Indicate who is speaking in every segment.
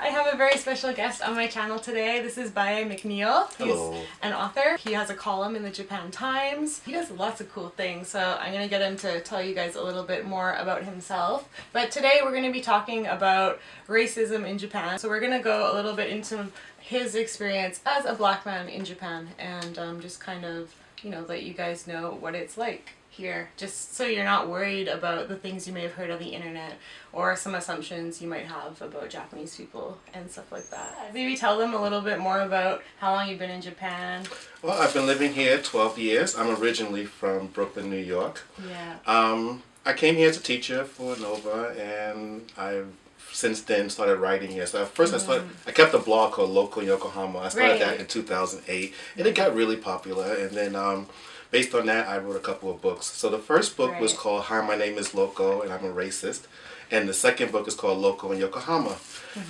Speaker 1: have a very special guest on my channel today. This is Baye McNeil. He's
Speaker 2: Hello.
Speaker 1: an author. He has a column in the Japan Times. He does lots of cool things, so I'm going to get him to tell you guys a little bit more about himself. But today we're going to be talking about racism in Japan. So we're going to go a little bit into his experience as a black man in Japan and just kind of, let you guys know what it's like here, just so you're not worried about the things you may have heard on the internet or some assumptions you might have about Japanese people and stuff like that. Maybe tell them a little bit more about how long you've been in Japan.
Speaker 2: Well, I've been living here 12 years. I'm originally from Brooklyn, New York.
Speaker 1: Yeah.
Speaker 2: I came here as a teacher for Nova, and I've since then started writing here. So at first I kept a blog called Local Yokohama. I started that in 2008, and it got really popular, and then based on that, I wrote a couple of books. So the first book was called Hi, My Name is Loco, and I'm a Racist. And the second book is called Loco in Yokohama.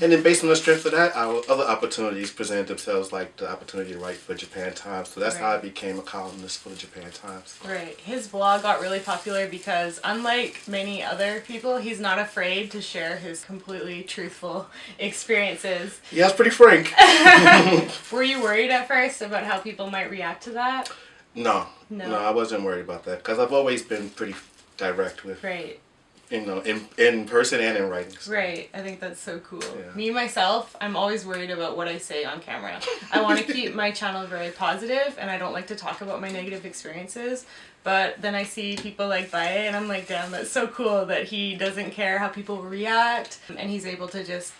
Speaker 2: And then based on the strength of that, other opportunities presented themselves, like the opportunity to write for Japan Times. So that's how I became a columnist for the Japan Times.
Speaker 1: Right. His blog got really popular because, unlike many other people, he's not afraid to share his completely truthful experiences.
Speaker 2: Yeah, it's pretty frank.
Speaker 1: Were you worried at first about how people might react to that?
Speaker 2: No, I wasn't worried about that because I've always been pretty direct with, in person and in writings.
Speaker 1: Right, I think that's so cool.
Speaker 2: Yeah.
Speaker 1: Me, myself, I'm always worried about what I say on camera. I want to keep my channel very positive and I don't like to talk about my negative experiences. But then I see people like Baye and I'm like, damn, that's so cool that he doesn't care how people react and he's able to just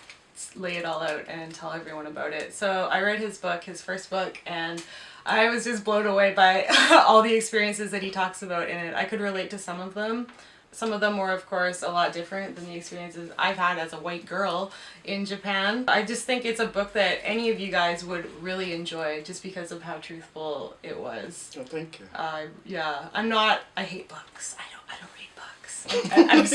Speaker 1: lay it all out and tell everyone about it. So I read his book, his first book, and I was just blown away by all the experiences that he talks about in it. I could relate to some of them. Some of them were, of course, a lot different than the experiences I've had as a white girl in Japan. I just think it's a book that any of you guys would really enjoy just because of how truthful it was.
Speaker 2: Oh, thank you.
Speaker 1: I hate books. I don't read books.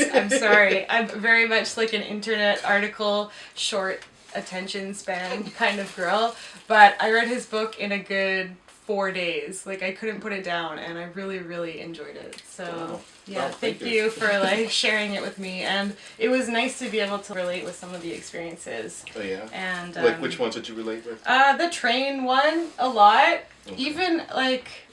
Speaker 1: I'm sorry. I'm very much like an internet article, short attention span kind of girl. But I read his book in a good 4 days. Like, I couldn't put it down and I really, really enjoyed it. So thank you for sharing it with me, and it was nice to be able to relate with some of the experiences.
Speaker 2: Oh yeah.
Speaker 1: And
Speaker 2: which ones did you relate with?
Speaker 1: The train one a lot. Okay. Even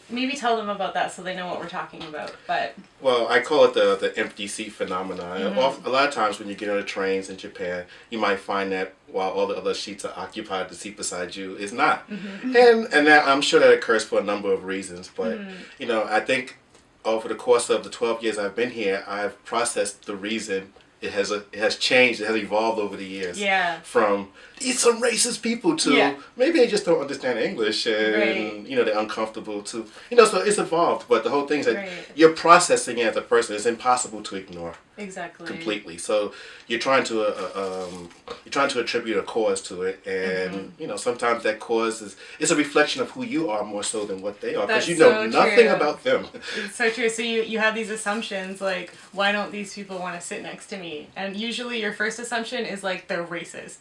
Speaker 1: maybe tell them about that so they know what we're talking about. But
Speaker 2: well, I call it the empty seat phenomenon. A lot of times when you get on the trains in Japan, you might find that while all the other seats are occupied, the seat beside you is not. And that, I'm sure that occurs for a number of reasons. But I think over the course of the 12 years I've been here, I've processed the reason it has changed, it has evolved over the years.
Speaker 1: Yeah.
Speaker 2: From these some racist people to maybe they just don't understand English and they're uncomfortable to so it's evolved. But the whole thing is that you're processing it as a person. It's impossible to ignore.
Speaker 1: Exactly.
Speaker 2: Completely. So you're trying to attribute a cause to it, and sometimes that cause is a reflection of who you are more so than what they are, because you know nothing about them.
Speaker 1: It's so true. So you have these assumptions like, why don't these people want to sit next to me? And usually your first assumption is like, they're racist.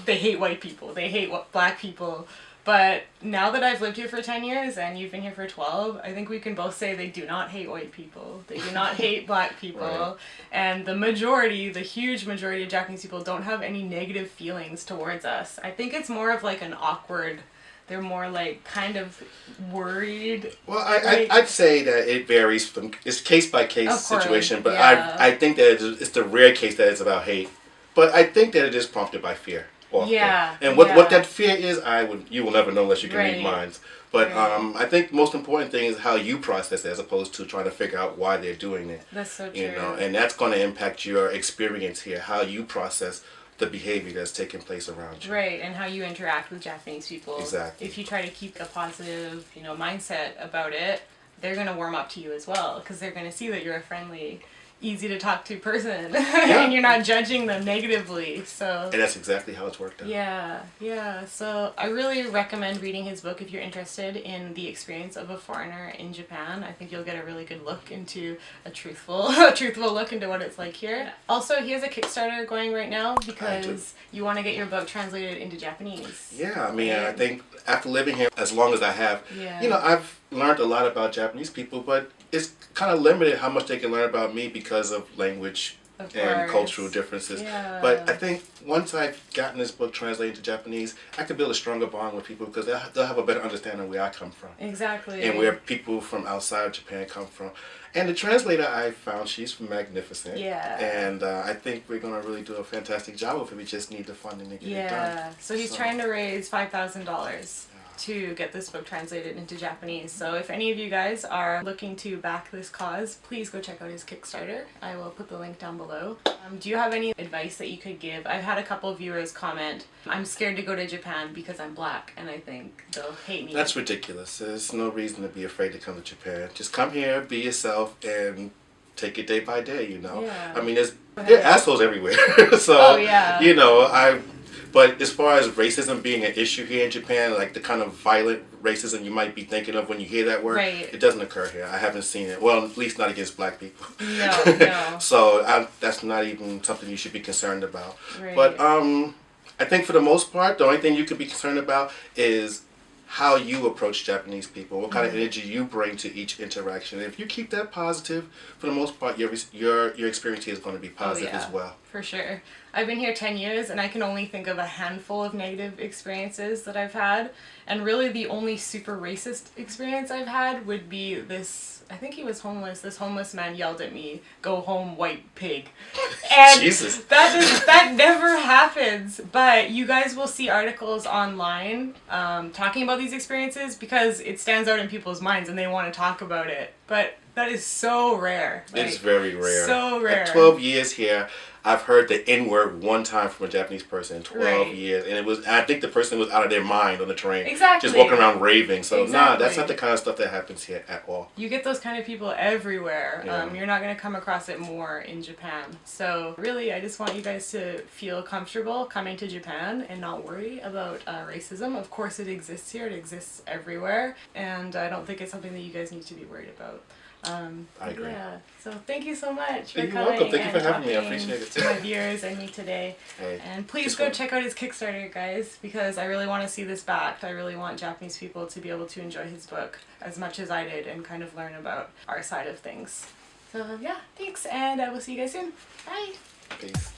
Speaker 1: They hate white people. They hate black people. But now that I've lived here for 10 years and you've been here for 12, I think we can both say they do not hate white people. They do not hate black people. Right. And the huge majority of Japanese people don't have any negative feelings towards us. I think it's more of like an awkward, they're more like kind of worried.
Speaker 2: Well, I'd say that it varies it's case by case situation, but I think that it's the rare case that it's about hate. But I think that it is prompted by fear. Often. Yeah. And what that fear is, you will never know unless you can read minds. But I think most important thing is how you process it, as opposed to trying to figure out why they're doing it.
Speaker 1: That's so true.
Speaker 2: And that's going to impact your experience here, how you process the behavior that's taking place around you.
Speaker 1: Right, and how you interact with Japanese people.
Speaker 2: Exactly.
Speaker 1: If you try to keep a positive, mindset about it, they're going to warm up to you as well, because they're going to see that you're a friendly, easy to talk to person and you're not judging them negatively. So
Speaker 2: and that's exactly how it's worked out.
Speaker 1: Yeah. So I really recommend reading his book if you're interested in the experience of a foreigner in Japan. I think you'll get a really good look into a truthful look into what it's like here. Also, he has a Kickstarter going right now because you want to get your book translated into Japanese.
Speaker 2: Yeah, I mean, I think after living here as long as I have, I've learned a lot about Japanese people, but it's kind of limited how much they can learn about me because of language and cultural differences.
Speaker 1: Yeah.
Speaker 2: But I think once I've gotten this book translated to Japanese, I can build a stronger bond with people because they'll have a better understanding of where I come from.
Speaker 1: Exactly.
Speaker 2: And where people from outside of Japan come from. And the translator I found, she's magnificent.
Speaker 1: Yeah.
Speaker 2: And I think we're going to really do a fantastic job with it. We just need the funding to get it done.
Speaker 1: Yeah. So he's trying to raise $5,000 to get this book translated into Japanese. So if any of you guys are looking to back this cause, please go check out his Kickstarter. I will put the link down below. Do you have any advice that you could give? I've had a couple of viewers comment, I'm scared to go to Japan because I'm black and I think they'll hate me.
Speaker 2: That's ridiculous. There's no reason to be afraid to come to Japan. Just come here, be yourself, and take it day by day, you know.
Speaker 1: Yeah.
Speaker 2: I mean, there are assholes everywhere. So, you know, but as far as racism being an issue here in Japan, like the kind of violent racism you might be thinking of when you hear that word, it doesn't occur here. I haven't seen it. Well, at least not against black people.
Speaker 1: No.
Speaker 2: So that's not even something you should be concerned about.
Speaker 1: Right.
Speaker 2: But I think for the most part, the only thing you could be concerned about is how you approach Japanese people, what kind of energy you bring to each interaction. And if you keep that positive, for the most part, your experience here is going to be positive as well.
Speaker 1: For sure. I've been here 10 years and I can only think of a handful of negative experiences that I've had. And really the only super racist experience I've had would be this, I think he was homeless, this homeless man yelled at me, "Go home, white pig." And
Speaker 2: Jesus.
Speaker 1: That never happens. But you guys will see articles online talking about these experiences because it stands out in people's minds and they want to talk about it. But that is so rare.
Speaker 2: It's very rare.
Speaker 1: So rare.
Speaker 2: At 12 years here, I've heard the N-word one time from a Japanese person in 12 years. And I think the person was out of their mind on the train.
Speaker 1: Exactly.
Speaker 2: Just walking around raving. So, nah, that's not the kind of stuff that happens here at all.
Speaker 1: You get those kind of people everywhere.
Speaker 2: Yeah.
Speaker 1: You're not going to come across it more in Japan. So, really, I just want you guys to feel comfortable coming to Japan and not worry about racism. Of course, it exists here. It exists everywhere. And I don't think it's something that you guys need to be worried about.
Speaker 2: I agree.
Speaker 1: Yeah. So thank you so much for
Speaker 2: You're
Speaker 1: coming.
Speaker 2: welcome. Thank you for
Speaker 1: and
Speaker 2: having me. I
Speaker 1: talking
Speaker 2: appreciate it too.
Speaker 1: to my viewers and me today.
Speaker 2: Hey,
Speaker 1: and please go check out his Kickstarter, guys, because I really want to see this backed. I really want Japanese people to be able to enjoy his book as much as I did and kind of learn about our side of things. So yeah, thanks, and I will see you guys soon. Bye.
Speaker 2: Peace.